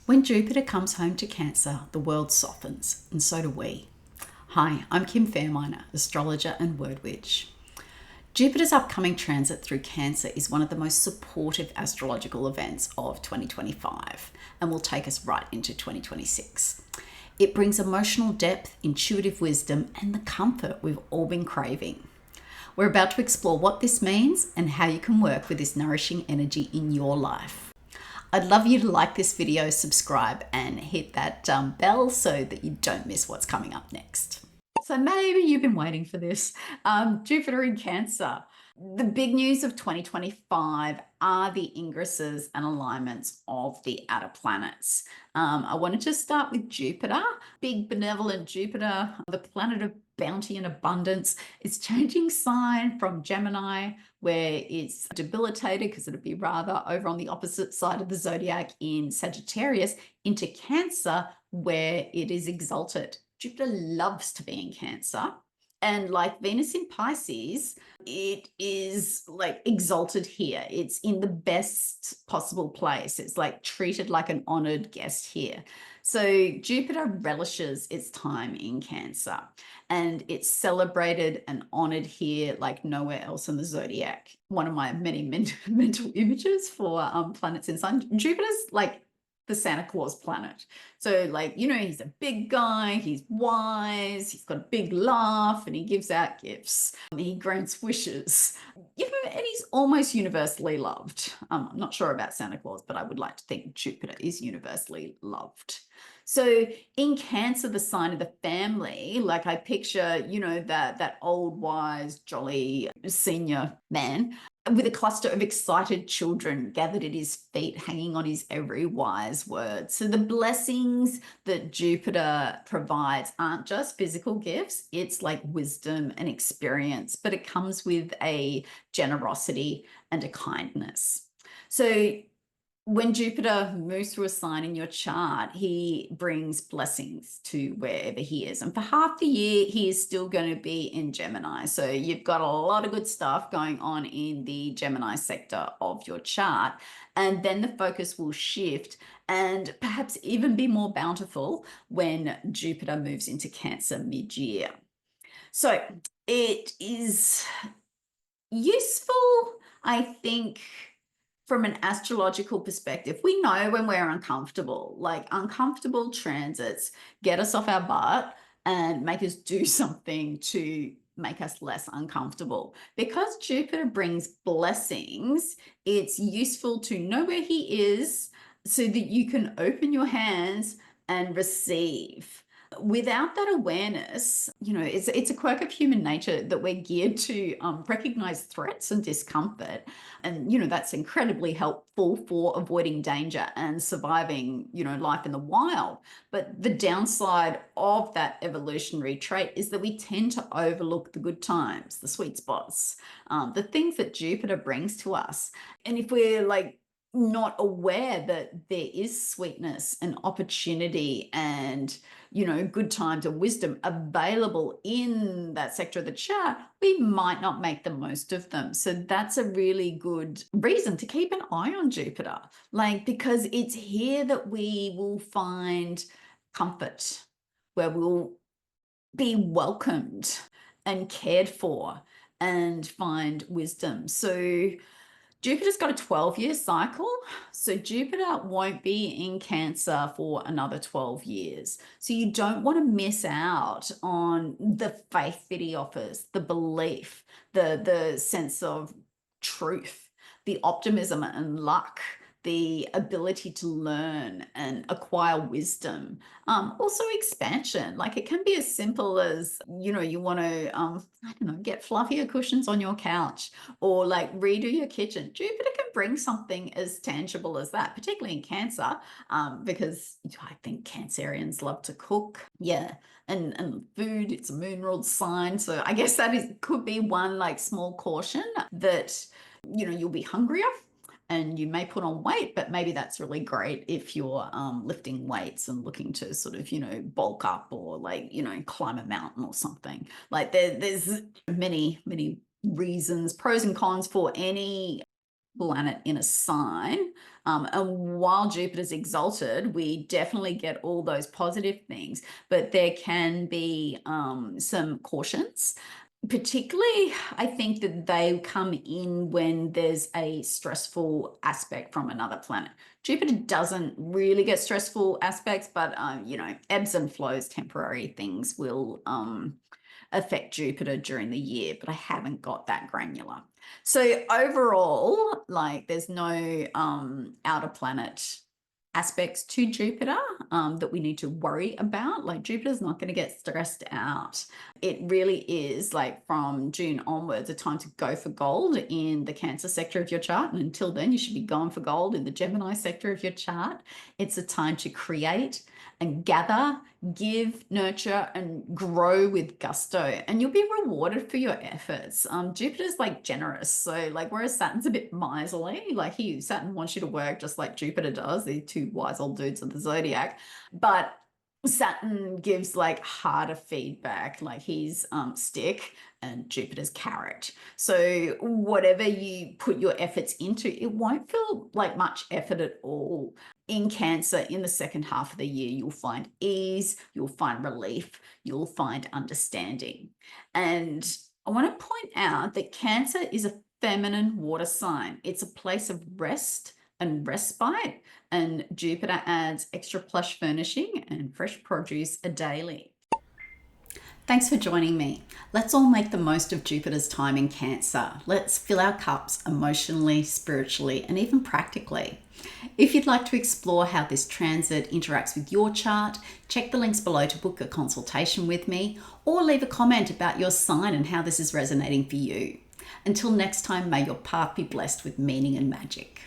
When Jupiter comes home to Cancer, the world softens, and so do we. Hi, I'm Kim Fairminer, astrologer and word witch. Jupiter's upcoming transit through Cancer is one of the most supportive astrological events of 2025 and will take us right into 2026. It brings emotional depth, intuitive wisdom, and the comfort we've all been craving. We're about to explore what this means and how you can work with this nourishing energy in your life. I'd love you to like this video, subscribe, and hit that bell so that you don't miss what's coming up next. So maybe you've been waiting for this. Jupiter in Cancer. The big news of 2025 are the ingresses and alignments of the outer planets. I wanted to start with Jupiter, big benevolent Jupiter, the planet of bounty and abundance. It's changing sign from Gemini, where it's debilitated because it'd be rather over on the opposite side of the zodiac in Sagittarius, into Cancer, where it is exalted. Jupiter loves to be in Cancer. And like Venus in Pisces, it is like exalted here. It's in the best possible place. It's like treated like an honored guest here. So Jupiter relishes its time in Cancer, and it's celebrated and honored here like nowhere else in the zodiac. One of my many mental images for planets in sun. Jupiter's like the Santa Claus planet. So like, he's a big guy, he's wise, he's got a big laugh, and he gives out gifts. He grants wishes, and he's almost universally loved. I'm not sure about Santa Claus, but I would like to think Jupiter is universally loved. So in Cancer, the sign of the family, like I picture, that old, wise, jolly senior man with a cluster of excited children gathered at his feet, hanging on his every wise word. So the blessings that Jupiter provides aren't just physical gifts, it's like wisdom and experience, but it comes with a generosity and a kindness. So when Jupiter moves through a sign in your chart, he brings blessings to wherever he is. And for half the year, he is still going to be in Gemini. So you've got a lot of good stuff going on in the Gemini sector of your chart. And then the focus will shift and perhaps even be more bountiful when Jupiter moves into Cancer mid-year. So it is useful, I think, from an astrological perspective. We know when we're uncomfortable, like uncomfortable transits get us off our butt and make us do something to make us less uncomfortable. Because Jupiter brings blessings, it's useful to know where he is so that you can open your hands and receive. Without that awareness, it's a quirk of human nature that we're geared to recognize threats and discomfort. And, that's incredibly helpful for avoiding danger and surviving, life in the wild. But the downside of that evolutionary trait is that we tend to overlook the good times, the sweet spots, the things that Jupiter brings to us. And if we're like, not aware that there is sweetness and opportunity and good times and wisdom available in that sector of the chart, we might not make the most of them. So that's a really good reason to keep an eye on Jupiter, because it's here that we will find comfort, where we'll be welcomed and cared for and find wisdom. So Jupiter's got a 12-year cycle, so Jupiter won't be in Cancer for another 12 years. So you don't want to miss out on the faith that he offers, the belief, the sense of truth, the optimism and luck, the ability to learn and acquire wisdom. Also expansion, like it can be as simple as, you want to, get fluffier cushions on your couch or like redo your kitchen. Jupiter can bring something as tangible as that, particularly in Cancer, because I think Cancerians love to cook. Yeah. And food, it's a moon ruled sign. So I guess could be one like small caution that, you'll be hungrier and you may put on weight, but maybe that's really great if you're lifting weights and looking to sort of, bulk up or like, climb a mountain or something. Like there's many, many reasons, pros and cons for any planet in a sign. And while Jupiter's exalted, we definitely get all those positive things, but there can be some cautions. Particularly, I think that they come in when there's a stressful aspect from another planet. Jupiter doesn't really get stressful aspects, but ebbs and flows, temporary things will affect Jupiter during the year, but I haven't got that granular. So overall, like there's no outer planet aspects to Jupiter that we need to worry about. Like Jupiter's not going to get stressed out. It really is like from June onwards a time to go for gold in the Cancer sector of your chart. And until then, you should be going for gold in the Gemini sector of your chart. It's a time to create and gather, give, nurture, and grow with gusto. And you'll be rewarded for your efforts. Jupiter's like generous. So like whereas Saturn's a bit miserly, like Saturn wants you to work just like Jupiter does. These two wise old dudes of the zodiac. But Saturn gives like harder feedback, like he's stick and Jupiter's carrot. So whatever you put your efforts into, it won't feel like much effort at all. In Cancer, in the second half of the year, you'll find ease, you'll find relief, you'll find understanding. And I want to point out that Cancer is a feminine water sign. It's a place of rest and respite, and Jupiter adds extra plush furnishing and fresh produce daily. Thanks for joining me. Let's all make the most of Jupiter's time in Cancer. Let's fill our cups emotionally, spiritually, and even practically. If you'd like to explore how this transit interacts with your chart, check the links below to book a consultation with me, or leave a comment about your sign and how this is resonating for you. Until next time, may your path be blessed with meaning and magic.